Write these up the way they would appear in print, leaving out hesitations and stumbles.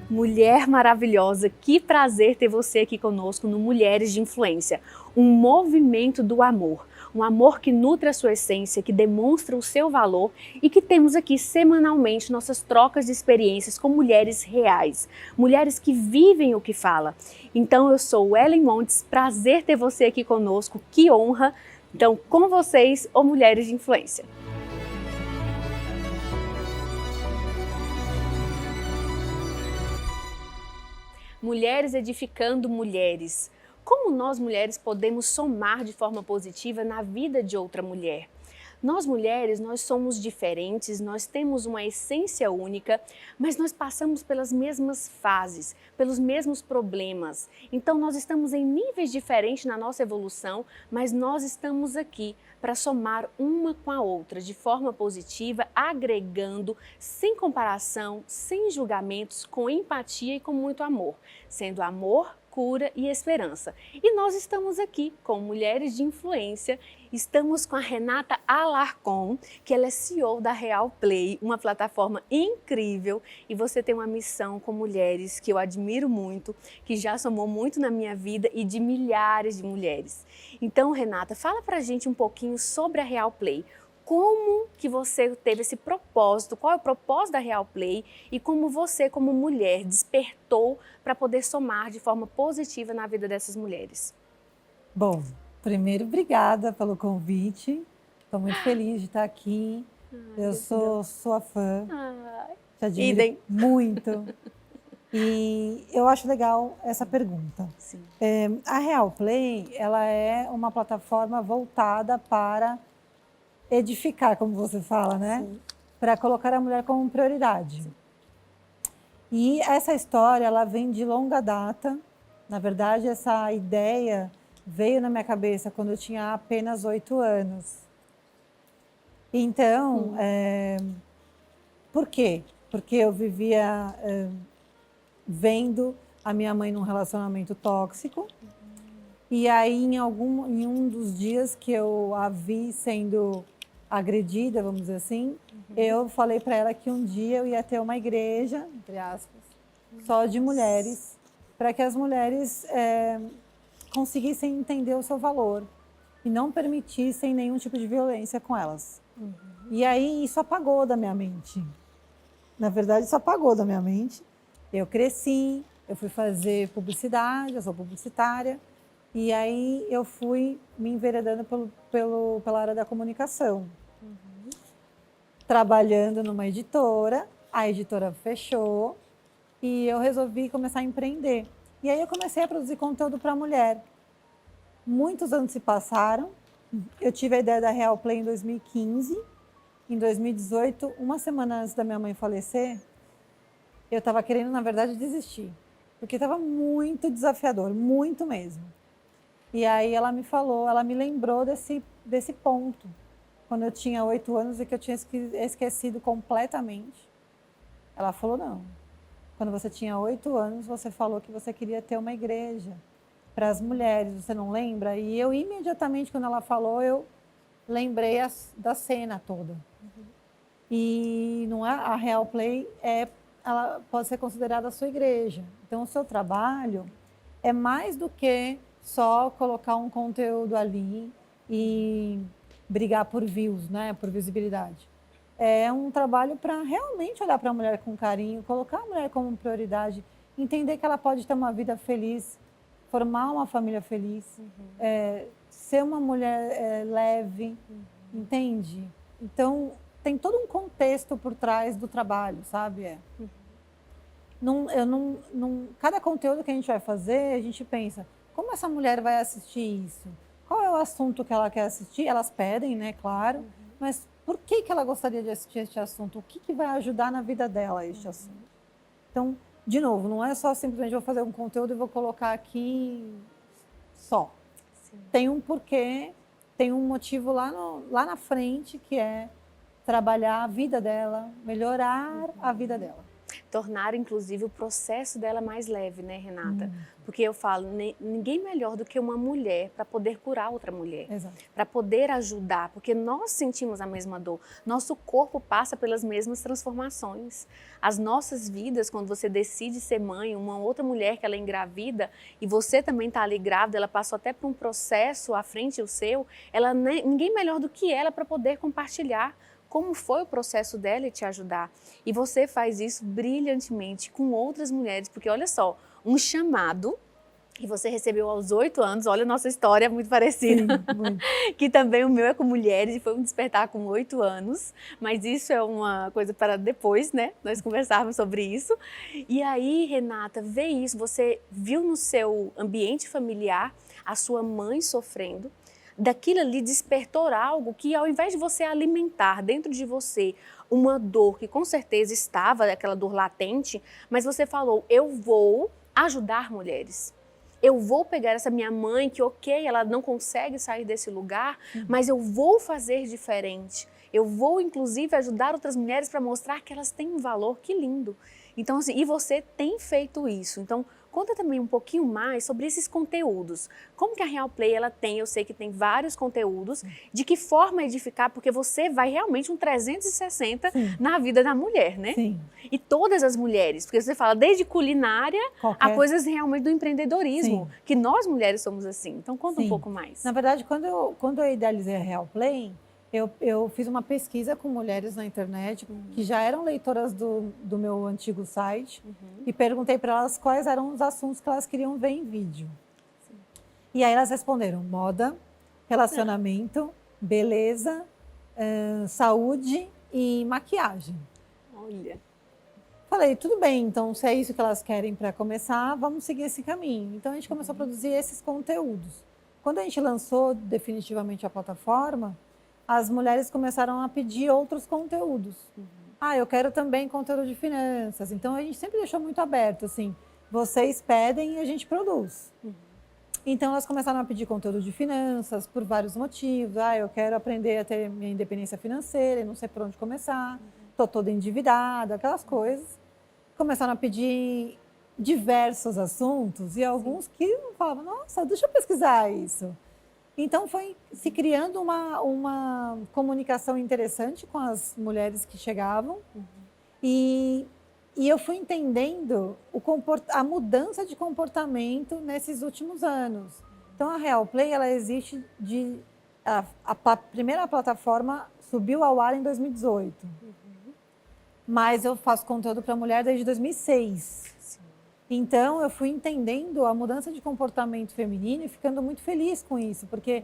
Mulher maravilhosa, que prazer ter você aqui conosco no Mulheres de Influência, um movimento do amor, um amor que nutre a sua essência, que demonstra o seu valor e que temos aqui semanalmente nossas trocas de experiências com mulheres reais, mulheres que vivem o que fala. Então eu sou Ellen Montes, prazer ter você aqui conosco, que honra. Então com vocês, o Mulheres de Influência. Mulheres edificando mulheres. Como nós mulheres podemos somar de forma positiva na vida de outra mulher? Nós mulheres, nós somos diferentes, nós temos uma essência única, mas nós passamos pelas mesmas fases, pelos mesmos problemas. Então nós estamos em níveis diferentes na nossa evolução, mas nós estamos aqui para somar uma com a outra de forma positiva, agregando, sem comparação, sem julgamentos, com empatia e com muito amor, sendo amor, cura e esperança. E nós estamos aqui com Mulheres de Influência, estamos com a Renata Alarcon, que ela é CEO da Real Play, uma plataforma incrível, e você tem uma missão com mulheres que eu admiro muito, que já somou muito na minha vida e de milhares de mulheres. Então, Renata, fala pra gente um pouquinho sobre a Real Play. Como que você teve esse propósito, qual é o propósito da Real Play e como você, como mulher, despertou para poder somar de forma positiva na vida dessas mulheres? Bom, primeiro, obrigada pelo convite. Estou muito feliz de estar aqui. Eu sou sua fã, te admiro Idem. muito. E eu acho legal essa pergunta. Sim. A Real Play, ela é uma plataforma voltada para edificar, como você fala, né? Para colocar a mulher como prioridade. Sim. E essa história, ela vem de longa data. Na verdade, essa ideia veio na minha cabeça quando eu tinha apenas 8 anos. Então, por quê? Porque eu vivia vendo a minha mãe num relacionamento tóxico. E aí, em um dos dias que eu a vi sendo agredida, vamos dizer assim, eu falei para ela que um dia eu ia ter uma igreja, entre aspas, só de mulheres, para que as mulheres conseguissem entender o seu valor e não permitissem nenhum tipo de violência com elas. E aí isso apagou da minha mente. Na verdade, isso apagou da minha mente. Eu cresci, eu fui fazer publicidade, eu sou publicitária, e aí eu fui me enveredando pela área da comunicação. Trabalhando numa editora, a editora fechou e eu resolvi começar a empreender. E aí eu comecei a produzir conteúdo para mulher. Muitos anos se passaram, eu tive a ideia da Real Play em 2015. Em 2018, uma semana antes da minha mãe falecer, eu estava querendo, na verdade, desistir. Porque estava muito desafiador, muito mesmo. E aí ela me falou, ela me lembrou desse ponto. Quando eu tinha 8 anos e que eu tinha esquecido completamente. Ela falou, não. Quando você tinha 8 anos, você falou que você queria ter uma igreja para as mulheres, você não lembra? E eu, imediatamente, quando ela falou, eu lembrei da cena toda. E não é, a Real Play ela pode ser considerada a sua igreja. Então, o seu trabalho é mais do que só colocar um conteúdo ali e brigar por views, né, por visibilidade. É um trabalho para realmente olhar para a mulher com carinho, colocar a mulher como prioridade, entender que ela pode ter uma vida feliz, formar uma família feliz, ser uma mulher leve, entende? Então, tem todo um contexto por trás do trabalho, sabe? Cada conteúdo que a gente vai fazer, a gente pensa, como essa mulher vai assistir isso? Qual é o assunto que ela quer assistir? Elas pedem, né, claro, mas por que ela gostaria de assistir este assunto? O que vai ajudar na vida dela este assunto? Então, de novo, não é só simplesmente vou fazer um conteúdo e vou colocar aqui só. Sim. Tem um porquê, tem um motivo lá na frente, que é trabalhar a vida dela, melhorar a vida dela. tornar, inclusive, o processo dela mais leve, né, Renata? Porque eu falo, ninguém melhor do que uma mulher para poder curar outra mulher, para poder ajudar, porque nós sentimos a mesma dor, nosso corpo passa pelas mesmas transformações. As nossas vidas, quando você decide ser mãe, uma outra mulher que ela é engravida e você também está ali grávida, ela passou até por um processo à frente do seu, ninguém melhor do que ela para poder compartilhar como foi o processo dela e te ajudar. E você faz isso brilhantemente com outras mulheres, porque olha só, um chamado que você recebeu aos 8 anos, olha a nossa história muito parecida, sim, muito. Que também o meu é com mulheres e foi um despertar com 8 anos, mas isso é uma coisa para depois, né, nós conversarmos sobre isso. E aí, Renata, vê isso, você viu no seu ambiente familiar a sua mãe sofrendo, daquilo ali despertou algo que, ao invés de você alimentar dentro de você uma dor que com certeza estava, aquela dor latente, mas você falou, eu vou ajudar mulheres. Eu vou pegar essa minha mãe que, ok, ela não consegue sair desse lugar, mas eu vou fazer diferente. Eu vou, inclusive, ajudar outras mulheres para mostrar que elas têm um valor. Que lindo! Então, assim, e você tem feito isso. Então, conta também um pouquinho mais sobre esses conteúdos. Como que a Real Play, ela tem, eu sei que tem vários conteúdos, de que forma edificar, porque você vai realmente um 360 sim, na vida da mulher, né? Sim. E todas as mulheres, porque você fala desde culinária a coisas realmente do empreendedorismo, sim, que nós mulheres somos assim. Então conta sim, um pouco mais. Na verdade, quando eu idealizei a Real Play, eu fiz uma pesquisa com mulheres na internet que já eram leitoras do meu antigo site e perguntei para elas quais eram os assuntos que elas queriam ver em vídeo. Sim. E aí elas responderam moda, relacionamento, beleza, saúde e maquiagem. Olha. Falei, tudo bem, então se é isso que elas querem para começar, vamos seguir esse caminho. Então a gente começou a produzir esses conteúdos. Quando a gente lançou definitivamente a plataforma, as mulheres começaram a pedir outros conteúdos. Eu quero também conteúdo de finanças. Então, a gente sempre deixou muito aberto, assim, vocês pedem e a gente produz. Então, elas começaram a pedir conteúdo de finanças por vários motivos. Eu quero aprender a ter minha independência financeira e não sei por onde começar. Estou toda endividada, aquelas coisas. Começaram a pedir diversos assuntos e alguns que falavam, nossa, deixa eu pesquisar isso. Então, foi se criando uma comunicação interessante com as mulheres que chegavam. E eu fui entendendo a mudança de comportamento nesses últimos anos. Então, a Real Play, ela existe a primeira plataforma subiu ao ar em 2018. Mas eu faço conteúdo para mulher desde 2006. Então, eu fui entendendo a mudança de comportamento feminino e ficando muito feliz com isso, porque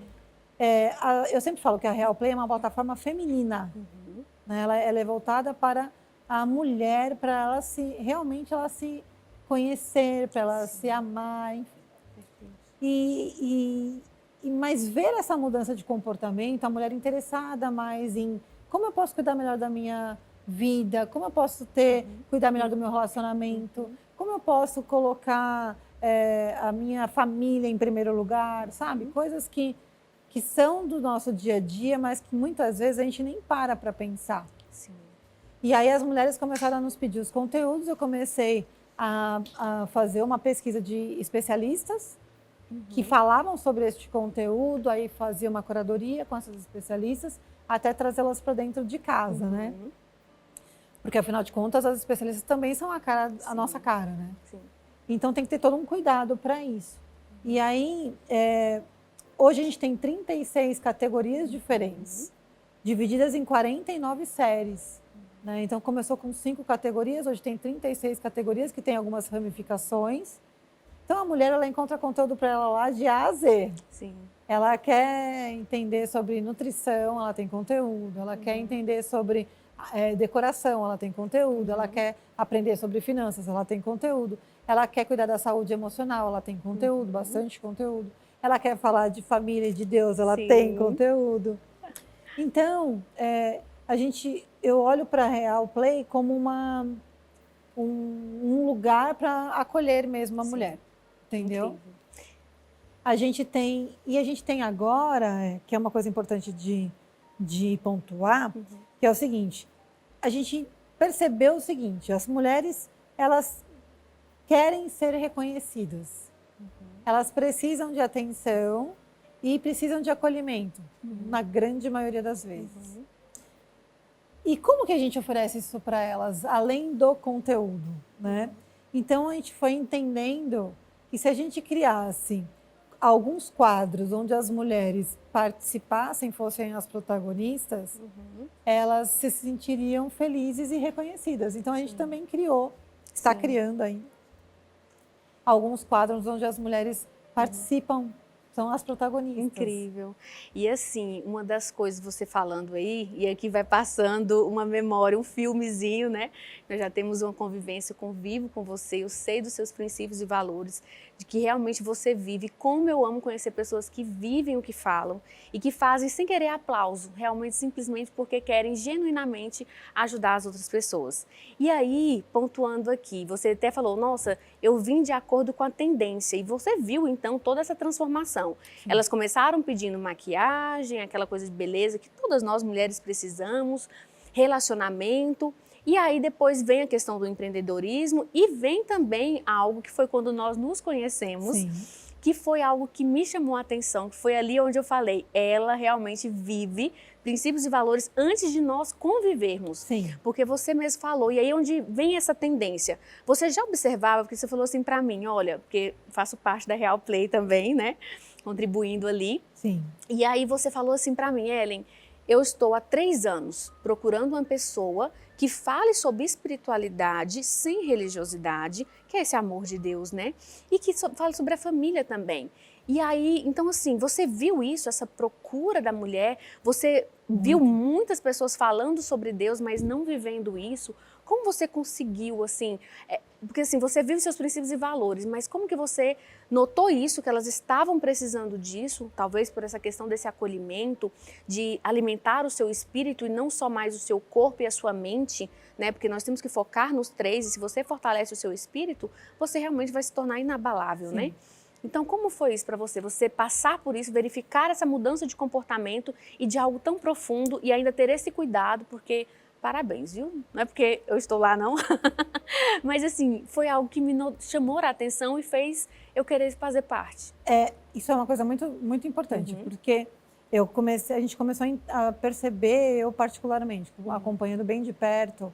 eu sempre falo que a Real Play é uma plataforma feminina. Né? Ela é voltada para a mulher, para ela realmente ela se conhecer, para ela se amar. Mas ver essa mudança de comportamento, a mulher interessada mais em como eu posso cuidar melhor da minha vida, como eu posso cuidar melhor do meu relacionamento, como eu posso colocar a minha família em primeiro lugar, sabe? Coisas que são do nosso dia a dia, mas que muitas vezes a gente nem para pensar. Sim. E aí as mulheres começaram a nos pedir os conteúdos, eu comecei a fazer uma pesquisa de especialistas que falavam sobre este conteúdo, aí fazia uma curadoria com essas especialistas, até trazê-las para dentro de casa, né? Porque, afinal de contas, as especialistas também são a nossa cara, né? Sim. Então, tem que ter todo um cuidado para isso. E aí, hoje a gente tem 36 categorias diferentes, divididas em 49 séries. Né? Então, começou com 5 categorias, hoje tem 36 categorias, que tem algumas ramificações. Então, a mulher, ela encontra conteúdo para ela lá de A a Z. Sim. Ela quer entender sobre nutrição, ela tem conteúdo. Ela quer entender sobre decoração, ela tem conteúdo. Ela quer aprender sobre finanças, ela tem conteúdo. Ela quer cuidar da saúde emocional, ela tem conteúdo, bastante conteúdo. Ela quer falar de família e de Deus, ela tem conteúdo. Então, eu olho para a Real Play como um lugar para acolher mesmo a mulher, entendeu? Incrível. A gente tem agora, que é uma coisa importante de pontuar, que é o seguinte, a gente percebeu o seguinte, as mulheres elas querem ser reconhecidas. Elas precisam de atenção e precisam de acolhimento, na grande maioria das vezes. E como que a gente oferece isso para elas, além do conteúdo, né? Então, a gente foi entendendo que se a gente criasse alguns quadros onde as mulheres participassem, fossem as protagonistas, elas se sentiriam felizes e reconhecidas. Então, a gente também criou, está criando ainda, alguns quadros onde as mulheres participam, são as protagonistas. Incrível. E assim, uma das coisas, você falando aí, e aqui vai passando uma memória, um filmezinho, né? Nós já temos uma convivência, convivo com você, eu sei dos seus princípios e valores, de que realmente você vive. Como eu amo conhecer pessoas que vivem o que falam e que fazem sem querer aplauso, realmente simplesmente porque querem genuinamente ajudar as outras pessoas. E aí, pontuando aqui, você até falou, nossa, eu vim de acordo com a tendência, e você viu então toda essa transformação. Sim. Elas começaram pedindo maquiagem, aquela coisa de beleza que todas nós mulheres precisamos, relacionamento, e aí depois vem a questão do empreendedorismo e vem também algo que foi quando nós nos conhecemos, sim, que foi algo que me chamou a atenção, que foi ali onde eu falei, ela realmente vive princípios e valores antes de nós convivermos. Sim. Porque você mesmo falou, e aí onde vem essa tendência? Você já observava, porque você falou assim para mim, olha, porque faço parte da Real Play também, né? Contribuindo ali. Sim. E aí você falou assim para mim, Ellen, eu estou há 3 anos procurando uma pessoa que fale sobre espiritualidade sem religiosidade, que é esse amor de Deus, né? E que fale sobre a família também. E aí, então assim, você viu isso, essa procura da mulher, você viu muitas pessoas falando sobre Deus, mas não vivendo isso. Como você conseguiu, assim, porque assim, você viu seus princípios e valores, mas como que você notou isso, que elas estavam precisando disso, talvez por essa questão desse acolhimento, de alimentar o seu espírito e não só mais o seu corpo e a sua mente, né? Porque nós temos que focar nos 3, e se você fortalece o seu espírito, você realmente vai se tornar inabalável, sim, né? Então, como foi isso para você? Você passar por isso, verificar essa mudança de comportamento e de algo tão profundo e ainda ter esse cuidado, porque, parabéns, viu? Não é porque eu estou lá, não. Mas, assim, foi algo que me chamou a atenção e fez eu querer fazer parte. Isso é uma coisa muito, muito importante, porque a gente começou a perceber, eu particularmente, acompanhando bem de perto,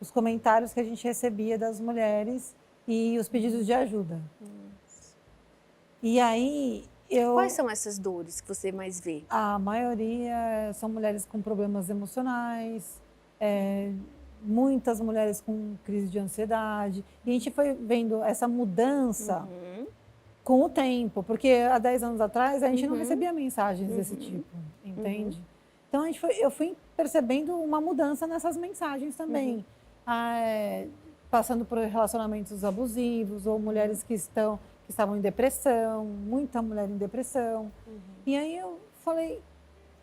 os comentários que a gente recebia das mulheres e os pedidos de ajuda. E aí, Quais são essas dores que você mais vê? A maioria são mulheres com problemas emocionais, muitas mulheres com crise de ansiedade. E a gente foi vendo essa mudança com o tempo, porque há 10 anos atrás a gente não recebia mensagens desse tipo, entende? Então eu fui percebendo uma mudança nessas mensagens também. Passando por relacionamentos abusivos ou mulheres que estavam em depressão, muita mulher em depressão. E aí eu falei,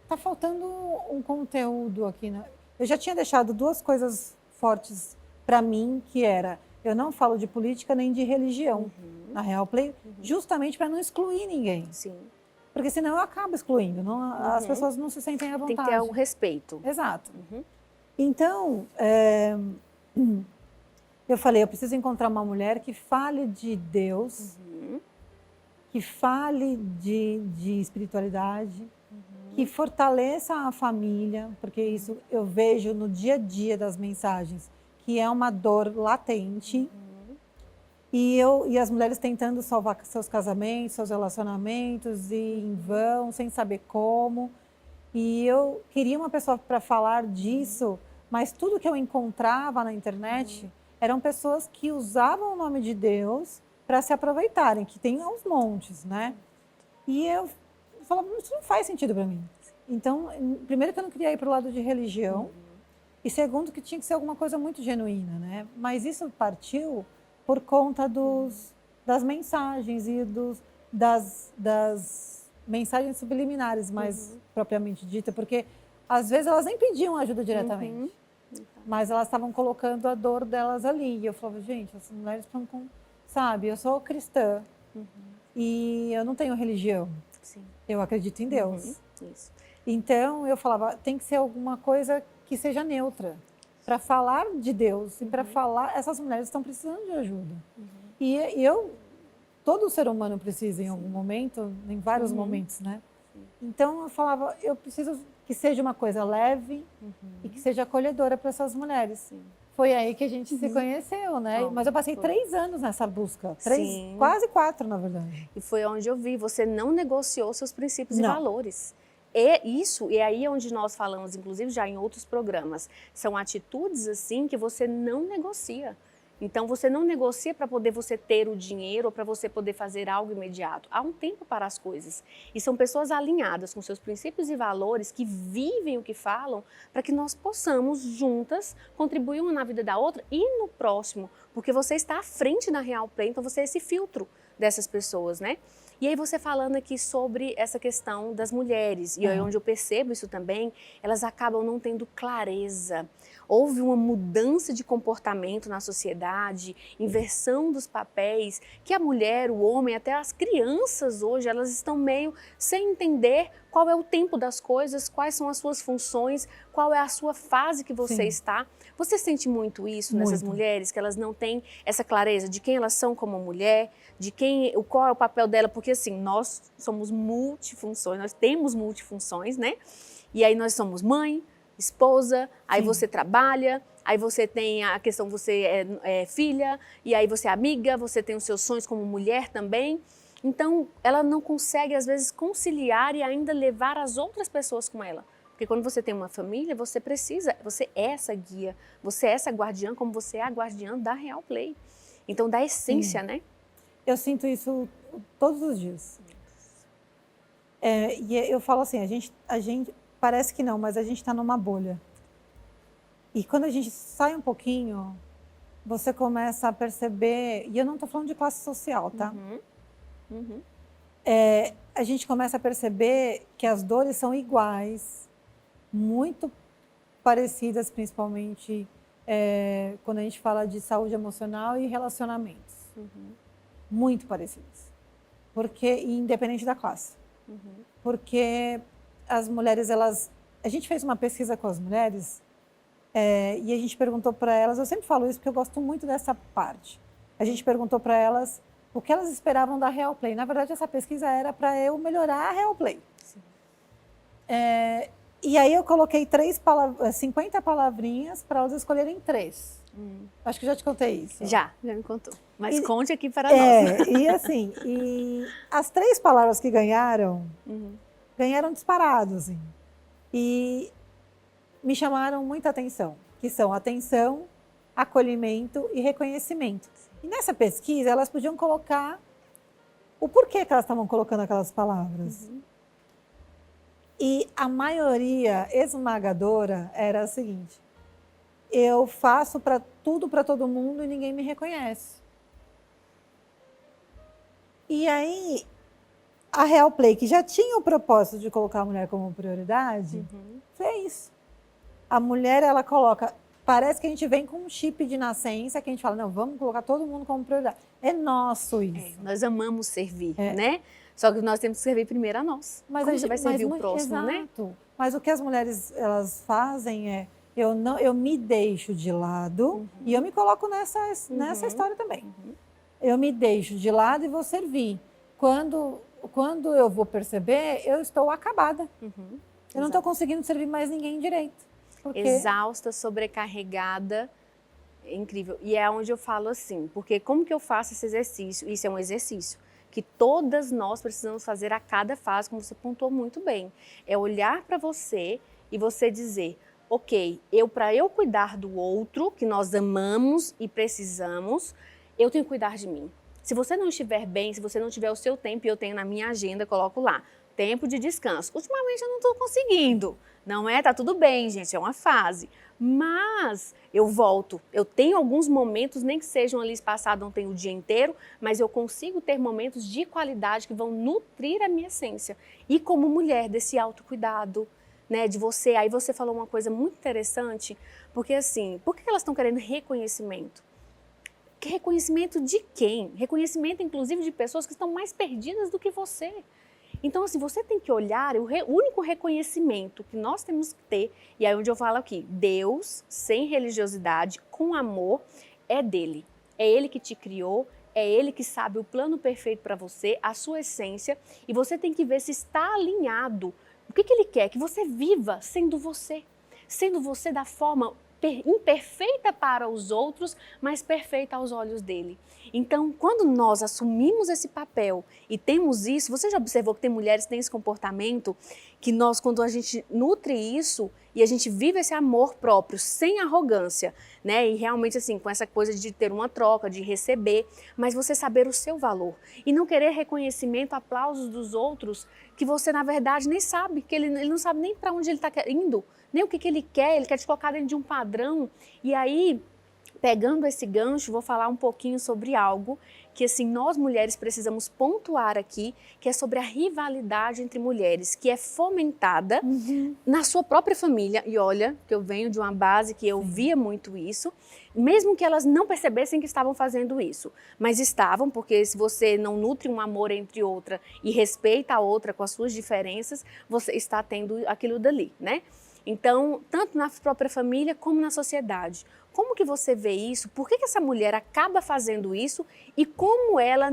tá faltando um conteúdo aqui, né? Eu já tinha deixado 2 coisas fortes para mim, que era, eu não falo de política nem de religião na Real Play, justamente para não excluir ninguém. Sim. Porque senão eu acabo excluindo, as pessoas não se sentem à vontade. Tem que ter o respeito. Exato. Então, eu falei, eu preciso encontrar uma mulher que fale de Deus, que fale de espiritualidade, que fortaleça a família, porque isso eu vejo no dia a dia das mensagens, que é uma dor latente. E as mulheres tentando salvar seus casamentos, seus relacionamentos, e em vão, sem saber como. E eu queria uma pessoa para falar disso, mas tudo que eu encontrava na internet eram pessoas que usavam o nome de Deus para se aproveitarem, que tem aos montes, né? E eu falava, isso não faz sentido para mim. Então, primeiro que eu não queria ir para o lado de religião, e segundo que tinha que ser alguma coisa muito genuína, né? Mas isso partiu por conta das mensagens e das mensagens subliminares, mais propriamente dita, porque às vezes elas nem pediam ajuda diretamente, mas elas estavam colocando a dor delas ali. E eu falava, gente, essas mulheres estão com... Sabe, eu sou cristã e eu não tenho religião. Sim. Eu acredito em Deus. Isso. Então, eu falava, tem que ser alguma coisa que seja neutra. para falar de Deus e para falar, essas mulheres estão precisando de ajuda. E todo ser humano precisa em algum momento, em vários momentos, né? Então eu falava, eu preciso que seja uma coisa leve e que seja acolhedora para essas mulheres. Foi aí que a gente se conheceu, né? Mas eu passei 3 anos nessa busca. Quase 4, na verdade. E foi onde eu vi, você não negociou seus princípios e valores. E aí é onde nós falamos, inclusive já em outros programas, são atitudes assim que você não negocia. Então você não negocia para poder você ter o dinheiro ou para você poder fazer algo imediato. Há um tempo para as coisas. E são pessoas alinhadas com seus princípios e valores que vivem o que falam para que nós possamos juntas contribuir uma na vida da outra e no próximo, porque você está à frente da Real Play, então você é esse filtro dessas pessoas, né? E aí você falando aqui sobre essa questão das mulheres, e aí onde eu percebo isso também, elas acabam não tendo clareza. Houve uma mudança de comportamento na sociedade, inversão dos papéis, que a mulher, o homem, até as crianças hoje, elas estão meio sem entender qual é o tempo das coisas, quais são as suas funções, qual é a sua fase que você está. Você sente muito isso nessas mulheres, que elas não têm essa clareza de quem elas são como mulher, de qual é o papel dela, porque assim, nós somos multifunções, nós temos multifunções, né? E aí nós somos mãe, esposa, aí você trabalha, aí você tem a questão, você é filha, e aí você é amiga, você tem os seus sonhos como mulher também. Então, ela não consegue, às vezes, conciliar e ainda levar as outras pessoas com ela. Porque quando você tem uma família, você é essa guia, você é essa guardiã, como você é a guardiã da Real Play. Então, da essência, né? Eu sinto isso todos os dias. E eu falo assim, a gente parece que não, mas a gente está numa bolha. E quando a gente sai um pouquinho, você começa a perceber, e eu não estou falando de classe social, tá? A gente começa a perceber que as dores são iguais, muito parecidas, principalmente quando a gente fala de saúde emocional e relacionamentos. Muito parecidas. Porque, independente da classe. Porque as mulheres, a gente fez uma pesquisa com as mulheres e a gente perguntou para elas, eu sempre falo isso porque eu gosto muito dessa parte. A gente perguntou para elas o que elas esperavam da Real Play. Na verdade, essa pesquisa era para eu melhorar a Real Play. E aí eu coloquei 50 palavrinhas para elas escolherem 3. Acho que já te contei isso. Já me contou. Mas conte aqui para nós. E assim, as 3 palavras que ganharam, ganharam disparado, assim. E me chamaram muita atenção, que são atenção, acolhimento e reconhecimento. E nessa pesquisa, elas podiam colocar o porquê que elas estavam colocando aquelas palavras. E a maioria esmagadora era a seguinte: eu faço tudo para todo mundo e ninguém me reconhece. E aí, a Real Play, que já tinha o propósito de colocar a mulher como prioridade, fez. A mulher, ela coloca... Parece que a gente vem com um chip de nascença, que a gente fala, não, vamos colocar todo mundo como prioridade. É nosso isso. Nós amamos servir, né? Só que nós temos que servir primeiro a nós. Mas como você vai servir o próximo, né? Mas o que as mulheres elas fazem eu me deixo de lado e eu me coloco nessa história também. Eu me deixo de lado e vou servir. Quando eu vou perceber, eu estou acabada. Eu não estou conseguindo servir mais ninguém direito. Exausta, sobrecarregada, é incrível. E é onde eu falo assim, porque como que eu faço esse exercício? Isso é um exercício que todas nós precisamos fazer a cada fase, como você pontuou muito bem. É olhar para você e você dizer, ok, para eu cuidar do outro, que nós amamos e precisamos, eu tenho que cuidar de mim. Se você não estiver bem, se você não tiver o seu tempo, e eu tenho na minha agenda, coloco lá, tempo de descanso. Ultimamente eu não estou conseguindo, não é? Tá tudo bem, gente, é uma fase. Mas eu volto, eu tenho alguns momentos, nem que sejam ali espaçados, não tenho o dia inteiro, mas eu consigo ter momentos de qualidade que vão nutrir a minha essência. E como mulher, desse autocuidado, né, de você. Aí você falou uma coisa muito interessante, porque assim, por que elas estão querendo reconhecimento? Que reconhecimento de quem? Reconhecimento, inclusive, de pessoas que estão mais perdidas do que você. Então, assim, você tem que olhar, o único reconhecimento que nós temos que ter, e aí onde eu falo aqui, Deus, sem religiosidade, com amor, é dele. É ele que te criou, é ele que sabe o plano perfeito para você, a sua essência, e você tem que ver se está alinhado. O que ele quer? Que você viva sendo você da forma imperfeita para os outros, mas perfeita aos olhos dele. Então, quando nós assumimos esse papel e temos isso, você já observou que tem mulheres que têm esse comportamento, que nós, quando a gente nutre isso e a gente vive esse amor próprio, sem arrogância, né? E realmente assim, com essa coisa de ter uma troca, de receber, mas você saber o seu valor e não querer reconhecimento, aplausos dos outros, que você na verdade nem sabe, que ele não sabe nem para onde ele está indo, nem o que ele quer te colocar dentro de um padrão. E aí, pegando esse gancho, vou falar um pouquinho sobre algo que assim, nós mulheres precisamos pontuar aqui, que é sobre a rivalidade entre mulheres, que é fomentada na sua própria família. E olha, que eu venho de uma base que eu via muito isso, mesmo que elas não percebessem que estavam fazendo isso, mas estavam, porque se você não nutre um amor entre outra e respeita a outra com as suas diferenças, você está tendo aquilo dali, né? Então, tanto na própria família como na sociedade. Como que você vê isso? Por que essa mulher acaba fazendo isso? E como ela,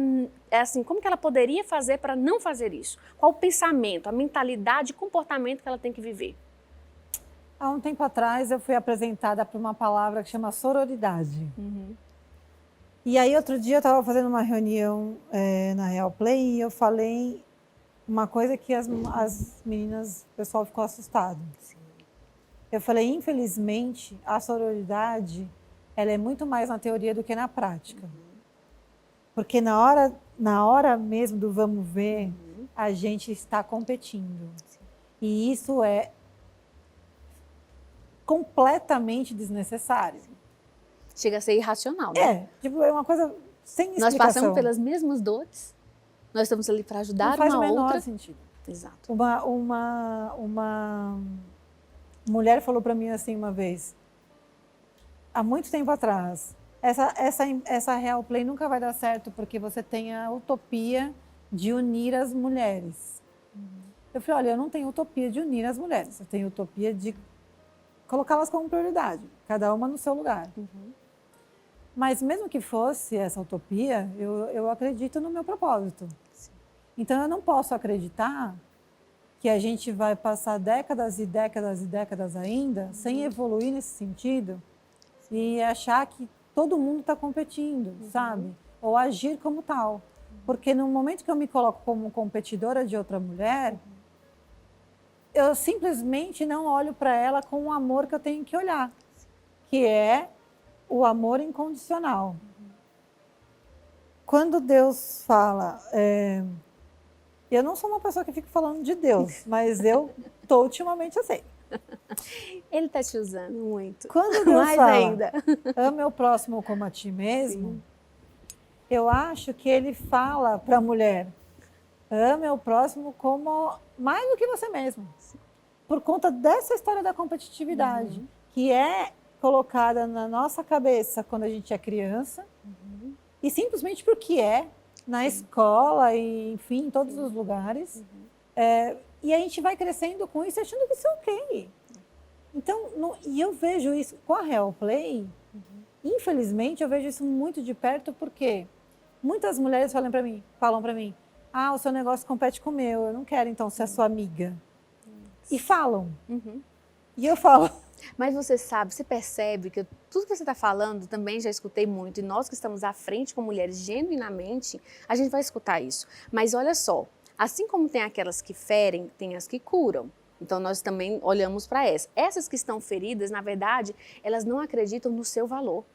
assim, como que ela poderia fazer para não fazer isso? Qual o pensamento, a mentalidade e comportamento que ela tem que viver? Há um tempo atrás eu fui apresentada por uma palavra que chama sororidade. E aí outro dia eu estava fazendo uma reunião na Real Play e eu falei uma coisa que as meninas, o pessoal ficou assustado. Eu falei, infelizmente, a sororidade, ela é muito mais na teoria do que na prática. Porque na hora mesmo do vamos ver, a gente está competindo. E isso é completamente desnecessário. Chega a ser irracional, né? É uma coisa sem explicação. Nós passamos pelas mesmas dores, nós estamos ali para ajudar uma outra. Não faz o menor sentido. Exato. Uma mulher falou para mim assim uma vez, há muito tempo atrás, essa Real Play nunca vai dar certo porque você tem a utopia de unir as mulheres. Eu falei, olha, eu não tenho utopia de unir as mulheres, eu tenho utopia de colocá-las como prioridade, cada uma no seu lugar. Mas mesmo que fosse essa utopia, eu acredito no meu propósito. Então eu não posso acreditar que a gente vai passar décadas e décadas e décadas ainda sem evoluir nesse sentido e achar que todo mundo está competindo, sabe? Ou agir como tal. Porque no momento que eu me coloco como competidora de outra mulher, eu simplesmente não olho para ela com o amor que eu tenho que olhar, que é o amor incondicional. Quando Deus fala... eu não sou uma pessoa que fica falando de Deus, mas eu estou ultimamente assim. Ele está te usando muito. Quando Deus mais fala, ainda. Ama o próximo como a ti mesmo, eu acho que ele fala para a mulher, ame o próximo como mais do que você mesmo. Por conta dessa história da competitividade, que é colocada na nossa cabeça quando a gente é criança, e simplesmente porque na escola e, enfim, em todos os lugares. E a gente vai crescendo com isso, achando que isso é ok. Então, e eu vejo isso com a Real Play, infelizmente, eu vejo isso muito de perto, porque muitas mulheres falam para mim, o seu negócio compete com o meu, eu não quero, então, ser a sua amiga. E falam. E eu falo... Mas você sabe, você percebe que tudo que você está falando também já escutei muito, e nós que estamos à frente com mulheres genuinamente, a gente vai escutar isso. Mas olha só, assim como tem aquelas que ferem, tem as que curam. Então nós também olhamos para essas. Essas que estão feridas, na verdade, elas não acreditam no seu valor.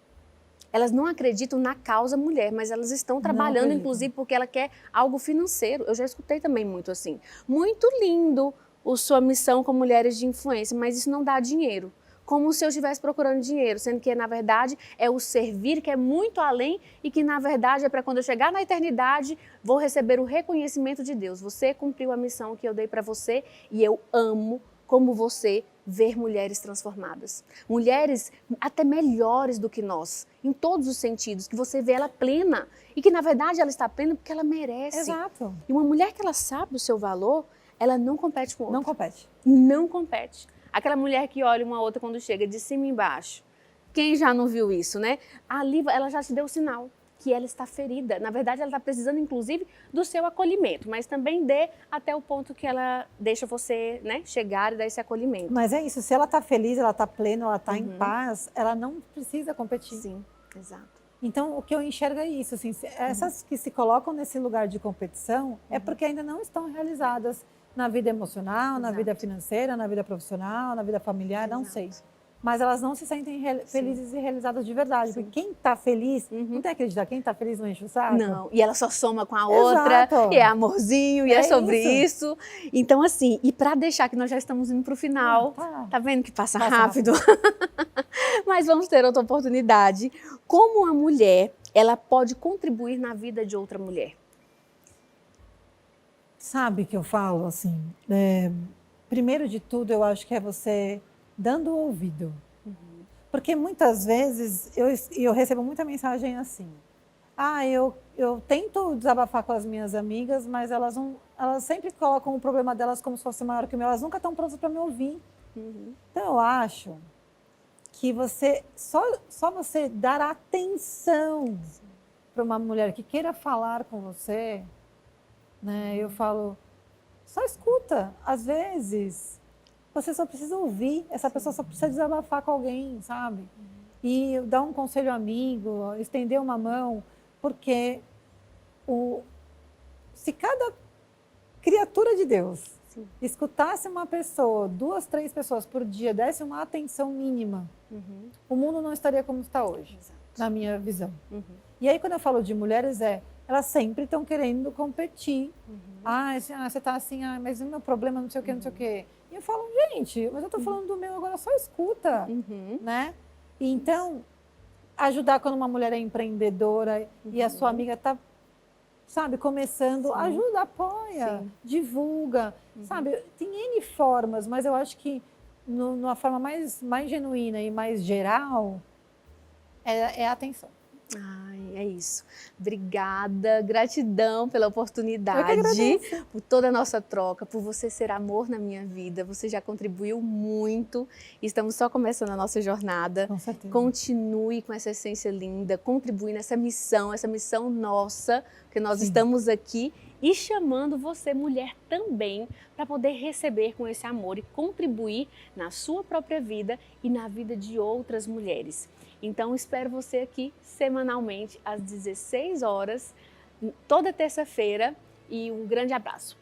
Elas não acreditam na causa mulher, mas elas estão trabalhando, inclusive, porque ela quer algo financeiro. Eu já escutei também muito assim. Muito lindo sua missão com mulheres de influência, mas isso não dá dinheiro. Como se eu estivesse procurando dinheiro, sendo que, na verdade, é o servir que é muito além e que, na verdade, é para quando eu chegar na eternidade, vou receber o reconhecimento de Deus. Você cumpriu a missão que eu dei para você e eu amo como você ver mulheres transformadas. Mulheres até melhores do que nós, em todos os sentidos, que você vê ela plena e que na verdade ela está plena porque ela merece. Exato. E uma mulher que ela sabe o seu valor, ela não compete com outra. Não compete. Não compete. Aquela mulher que olha uma outra quando chega de cima e embaixo. Quem já não viu isso, né? Ali ela já te deu o sinal que ela está ferida. Na verdade, ela está precisando, inclusive, do seu acolhimento, mas também dê até o ponto que ela deixa você, né, chegar e dar esse acolhimento. Mas é isso, se ela está feliz, ela está plena, ela está em paz, ela não precisa competir. Sim, exato. Então, o que eu enxergo é isso, assim, essas que se colocam nesse lugar de competição é porque ainda não estão realizadas na vida emocional, na vida financeira, na vida profissional, na vida familiar, não sei. Mas elas não se sentem felizes e realizadas de verdade. Sim. Porque quem está feliz, não tem que acreditar, quem está feliz não enche o saco. Não, e ela só soma com a outra, Exato. e é amorzinho, e é sobre isso. Então, assim, e para deixar que nós já estamos indo para o final, tá vendo que passa rápido? Mas vamos ter outra oportunidade. Como a mulher, ela pode contribuir na vida de outra mulher? Sabe que eu falo, assim, primeiro de tudo, eu acho que é você dando o ouvido. Porque muitas vezes eu recebo muita mensagem assim. Eu tento desabafar com as minhas amigas, mas elas sempre colocam o problema delas como se fosse maior que o meu. Elas nunca estão prontas para me ouvir. Então eu acho que só você dar atenção para uma mulher que queira falar com você, né? Eu falo, só escuta. Às vezes você só precisa ouvir, essa pessoa só precisa desabafar com alguém, sabe? E dar um conselho amigo, estender uma mão, porque se cada criatura de Deus escutasse uma pessoa, 2, 3 pessoas por dia, desse uma atenção mínima, o mundo não estaria como está hoje, na minha visão. E aí, quando eu falo de mulheres, elas sempre estão querendo competir. Você está assim, mas o meu problema não sei o quê, não sei o quê. E eu falo, gente, mas eu estou falando do meu agora, só escuta, né? E então, ajudar quando uma mulher é empreendedora e a sua amiga está, sabe, começando, ajuda, apoia, divulga, sabe? Tem N formas, mas eu acho que numa forma mais genuína e mais geral, é a atenção. É isso. Obrigada, gratidão pela oportunidade, por toda a nossa troca, por você ser amor na minha vida. Você já contribuiu muito. Estamos só começando a nossa jornada. Com certeza. Continue com essa essência linda, contribui nessa missão nossa, porque nós estamos aqui e chamando você, mulher, também, para poder receber com esse amor e contribuir na sua própria vida e na vida de outras mulheres. Então, espero você aqui semanalmente às 16 horas, toda terça-feira, e um grande abraço.